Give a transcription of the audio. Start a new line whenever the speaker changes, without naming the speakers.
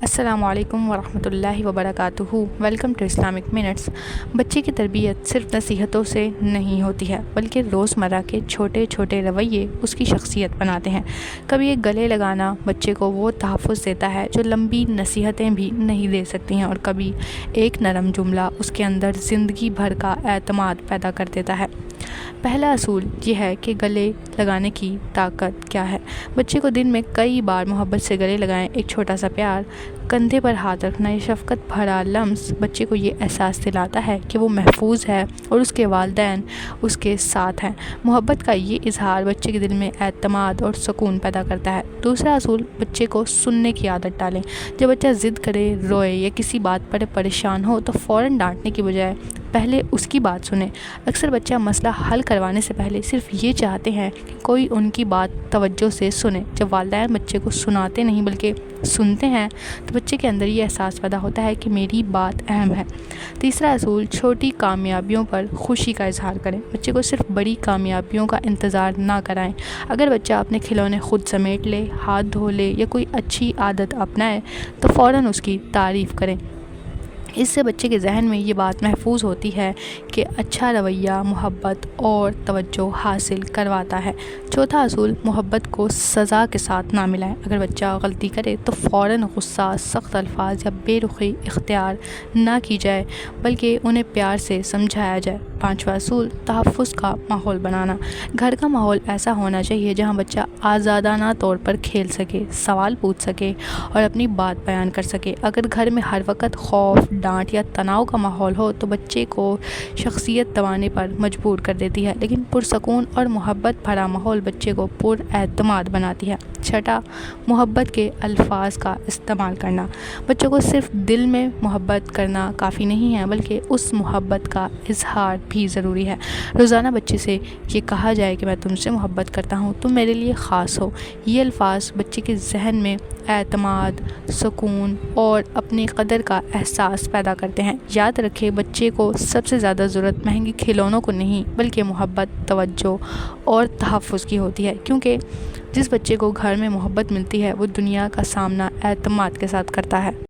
السلام علیکم ورحمۃ اللہ وبرکاتہ۔ Welcome to Islamic minutes. بچے کی تربیت صرف نصیحتوں سے نہیں ہوتی ہے بلکہ روزمرہ کے چھوٹے چھوٹے رویے اس کی شخصیت بناتے ہیں۔ کبھی ایک گلے لگانا بچے کو وہ تحفظ دیتا ہے جو لمبی نصیحتیں بھی نہیں دے سکتی ہیں، اور کبھی ایک نرم جملہ اس کے اندر زندگی بھر کا اعتماد پیدا کر دیتا ہے۔ پہلا اصول یہ ہے کہ گلے لگانے کی طاقت کیا ہے۔ بچے کو دن میں کئی بار محبت سے گلے لگائیں۔ ایک چھوٹا سا پیار، کندھے پر ہاتھ رکھنا یا شفقت بھرا لمس بچے کو یہ احساس دلاتا ہے کہ وہ محفوظ ہے اور اس کے والدین اس کے ساتھ ہیں۔ محبت کا یہ اظہار بچے کے دل میں اعتماد اور سکون پیدا کرتا ہے۔ دوسرا اصول، بچے کو سننے کی عادت ڈالیں۔ جب بچہ ضد کرے، روئے یا کسی بات پر پریشان ہو تو فوراً ڈانٹنے کی بجائے پہلے اس کی بات سنیں۔ اکثر بچہ مسئلہ حل کروانے سے پہلے صرف یہ چاہتے ہیں کہ کوئی ان کی بات توجہ سے سنے۔ جب والدین بچے کو سناتے نہیں بلکہ سنتے ہیں تو بچے کے اندر یہ احساس پیدا ہوتا ہے کہ میری بات اہم ہے۔ تیسرا اصول، چھوٹی کامیابیوں پر خوشی کا اظہار کریں۔ بچے کو صرف بڑی کامیابیوں کا انتظار نہ کرائیں۔ اگر بچہ اپنے کھلونے خود سمیٹ لے، ہاتھ دھو لے یا کوئی اچھی عادت اپنائے تو فوراً اس کی تعریف کریں۔ اس سے بچے کے ذہن میں یہ بات محفوظ ہوتی ہے کہ اچھا رویہ محبت اور توجہ حاصل کرواتا ہے۔ چوتھا اصول، محبت کو سزا کے ساتھ نہ ملائیں۔ اگر بچہ غلطی کرے تو فوراً غصہ، سخت الفاظ یا بے رخی اختیار نہ کی جائے بلکہ انہیں پیار سے سمجھایا جائے۔ پانچواں اصول، تحفظ کا ماحول بنانا۔ گھر کا ماحول ایسا ہونا چاہیے جہاں بچہ آزادانہ طور پر کھیل سکے، سوال پوچھ سکے اور اپنی بات بیان کر سکے۔ اگر گھر میں ہر وقت خوف، ڈانٹ یا تناؤ کا ماحول ہو تو بچے کو شخصیت دبانے پر مجبور کر دیتی ہے، لیکن پرسکون اور محبت بھرا ماحول بچے کو پر اعتماد بناتی ہے۔ چھٹا، محبت کے الفاظ کا استعمال کرنا۔ بچوں کو صرف دل میں محبت کرنا کافی نہیں ہے بلکہ اس محبت کا اظہار بھی ضروری ہے۔ روزانہ بچے سے یہ کہا جائے کہ میں تم سے محبت کرتا ہوں، تم میرے لیے خاص ہو۔ یہ الفاظ بچے کے ذہن میں اعتماد، سکون اور اپنی قدر کا احساس پیدا کرتے ہیں۔ یاد رکھیں، بچے کو سب سے زیادہ ضرورت مہنگے کھلونوں کو نہیں بلکہ محبت، توجہ اور تحفظ کی ہوتی ہے، کیونکہ جس بچے کو گھر میں محبت ملتی ہے وہ دنیا کا سامنا اعتماد کے ساتھ کرتا ہے۔